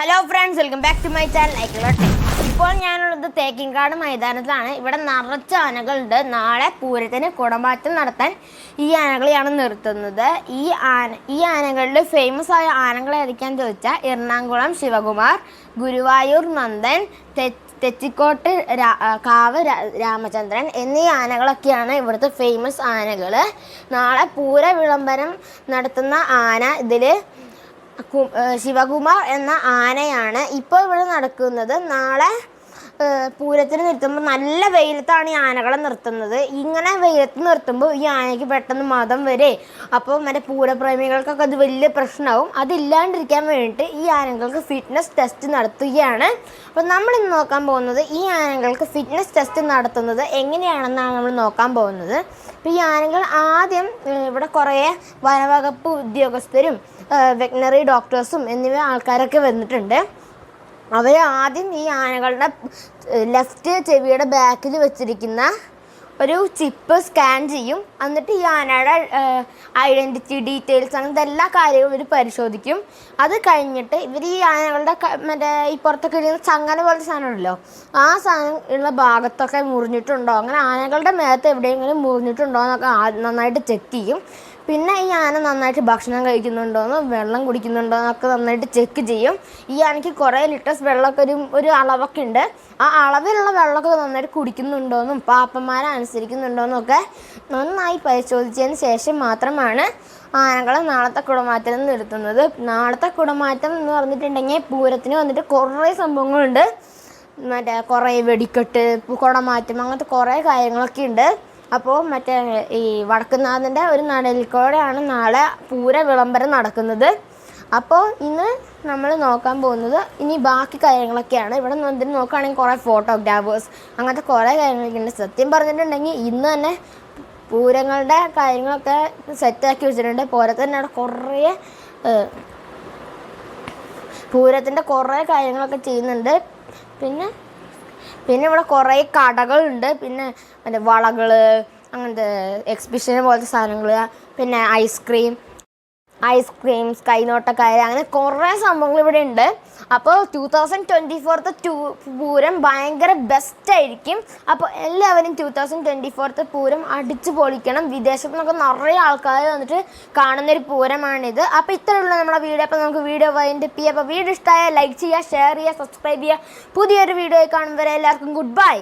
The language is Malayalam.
Hello friends, welcome back to my channel ഐക്കളോട്ടെ. ഇപ്പോൾ ഞാനുള്ളത് തേക്കിൻകാട് മൈതാനത്താണ്. ഇവിടെ നിറച്ച ആനകളുണ്ട്. നാളെ പൂരത്തിന് കുടമാറ്റം നടത്താൻ ഈ ആനകളെയാണ് നിർത്തുന്നത്. ഈ ആനകളിൽ ഫേമസ് ആയ ആനകളെ ഏതൊക്കെയാണെന്ന് ചോദിച്ചാൽ എറണാകുളം ശിവകുമാർ, ഗുരുവായൂർ നന്ദൻ, തെച്ചിക്കോട്ട് കാവ് രാമചന്ദ്രൻ എന്നീ ആനകളൊക്കെയാണ് ഇവിടുത്തെ ഫേമസ് ആനകൾ. നാളെ പൂര വിളംബരം നടത്തുന്ന ആന ഇതിൽ ശിവകുമാർ എന്ന ആനയാണ് ഇപ്പോൾ ഇവിടെ നടക്കുന്നത്. നാളെ പൂരത്തിന് നിർത്തുമ്പോൾ നല്ല വെയിലത്താണ് ഈ ആനകളെ നിർത്തുന്നത്. ഇങ്ങനെ വെയിലത്ത് നിർത്തുമ്പോൾ ഈ ആനയ്ക്ക് പെട്ടെന്ന് മദം വരെ, അപ്പോൾ മറ്റേ പൂരപ്രേമികൾക്കൊക്കെ അത് വലിയ പ്രശ്നമാവും. അതില്ലാണ്ടിരിക്കാൻ വേണ്ടിയിട്ട് ഈ ആനകൾക്ക് ഫിറ്റ്നസ് ടെസ്റ്റ് നടത്തുകയാണ്. അപ്പോൾ നമ്മളിന്ന് നോക്കാൻ പോകുന്നത് ഈ ആനകൾക്ക് ഫിറ്റ്നസ് ടെസ്റ്റ് നടത്തുന്നത് എങ്ങനെയാണെന്നാണ് നമ്മൾ നോക്കാൻ പോകുന്നത്. അപ്പോൾ ഈ ആനകൾ ആദ്യം ഇവിടെ കുറേ വനവകുപ്പ് ഉദ്യോഗസ്ഥരും വെറ്റിനറി ഡോക്ടേഴ്സും എന്നിവ ആൾക്കാരൊക്കെ വന്നിട്ടുണ്ട്. അവർ ആദ്യം ഈ ആനകളുടെ ലെഫ്റ്റ് ചെവിയുടെ ബാക്കിൽ വെച്ചിരിക്കുന്ന ഒരു ചിപ്പ് സ്കാൻ ചെയ്യും. എന്നിട്ട് ഈ ആനയുടെ ഐഡൻറ്റിറ്റി ഡീറ്റെയിൽസ് അങ്ങനത്തെ എല്ലാ കാര്യവും ഇവർ പരിശോധിക്കും. അത് കഴിഞ്ഞിട്ട് ഇവർ ഈ ആനകളുടെ മറ്റേ ഈ പുറത്തൊക്കെ ഇടുന്ന ചങ്ങല പോലത്തെ സാധനമുണ്ടല്ലോ, ആ സാധനം ഉള്ള ഭാഗത്തൊക്കെ മുറിഞ്ഞിട്ടുണ്ടോ, അങ്ങനെ ആനകളുടെ മേത്ത് എവിടെയെങ്കിലും മുറിഞ്ഞിട്ടുണ്ടോ എന്നൊക്കെ നന്നായിട്ട് ചെക്ക് ചെയ്യും. പിന്നെ ഈ ആന നന്നായിട്ട് ഭക്ഷണം കഴിക്കുന്നുണ്ടോയെന്നോ വെള്ളം കുടിക്കുന്നുണ്ടോ എന്നൊക്കെ നന്നായിട്ട് ചെക്ക് ചെയ്യും. ഈ ആനയ്ക്ക് കുറേ ലിറ്റേഴ്സ് വെള്ളമൊക്കെ ഒരു അളവൊക്കെ ഉണ്ട്. ആ അളവിലുള്ള വെള്ളമൊക്കെ നന്നായിട്ട് കുടിക്കുന്നുണ്ടോയെന്നും പാപ്പന്മാരെ അനുസരിക്കുന്നുണ്ടോയെന്നൊക്കെ നന്നായി പരിശോധിച്ചതിന് ശേഷം മാത്രമാണ് ആനകളെ നാളത്തെ കുടമാറ്റം നിർത്തുന്നത്. നാളത്തെ കുടമാറ്റം എന്ന് പറഞ്ഞിട്ടുണ്ടെങ്കിൽ പൂരത്തിന് വന്നിട്ട് കുറേ സംഭവങ്ങളുണ്ട്. മറ്റേ കുറേ വെടിക്കെട്ട്, കുടമാറ്റം, അങ്ങനത്തെ കുറേ കാര്യങ്ങളൊക്കെ ഉണ്ട്. അപ്പോൾ മറ്റേ ഈ വടക്കുന്നാഥൻ്റെ ഒരു നടലിൽക്കൂടെയാണ് നാളെ പൂര വിളംബരം നടക്കുന്നത്. അപ്പോൾ ഇന്ന് നമ്മൾ നോക്കാൻ പോകുന്നത് ഇനി ബാക്കി കാര്യങ്ങളൊക്കെയാണ്. ഇവിടെ നിന്ന് നോക്കുകയാണെങ്കിൽ കുറേ ഫോട്ടോഗ്രാഫേഴ്സ് അങ്ങനത്തെ കുറേ കാര്യങ്ങളൊക്കെ ഉണ്ട്. സത്യം പറഞ്ഞിട്ടുണ്ടെങ്കിൽ ഇന്ന് തന്നെ പൂരങ്ങളുടെ കാര്യങ്ങളൊക്കെ സെറ്റാക്കി വെച്ചിട്ടുണ്ട്. പോരാത്തന്നെ അവിടെ പൂരത്തിൻ്റെ കുറേ കാര്യങ്ങളൊക്കെ ചെയ്യുന്നുണ്ട്. പിന്നെ ഇവിടെ കുറേ കടകളുണ്ട്. പിന്നെ മറ്റേ വളകൾ, അങ്ങനത്തെ എക്സിബിഷൻ പോലത്തെ സാധനങ്ങൾ, പിന്നെ ഐസ്ക്രീംസ്, കൈനോട്ടക്കാര്, അങ്ങനെ കുറേ സംഭവങ്ങൾ ഇവിടെ ഉണ്ട്. അപ്പോൾ 2024 പൂരം ഭയങ്കര ബെസ്റ്റായിരിക്കും. അപ്പോൾ എല്ലാവരും 2024 പൂരം അടിച്ചു പൊളിക്കണം. വിദേശത്തു നിന്നൊക്കെ നിറയെ ആൾക്കാർ വന്നിട്ട് കാണുന്നൊരു പൂരമാണിത്. അപ്പോൾ ഇത്രയുള്ള നമ്മുടെ വീഡിയോ. അപ്പോൾ നമുക്ക് വീഡിയോ വൈൻഡപ്പ് ചെയ്യാം. അപ്പോൾ വീഡിയോ ഇഷ്ടമായ ലൈക്ക് ചെയ്യുക, ഷെയർ ചെയ്യുക, സബ്സ്ക്രൈബ് ചെയ്യുക. പുതിയൊരു വീഡിയോ കാണും വരെ എല്ലാവർക്കും ഗുഡ് ബൈ.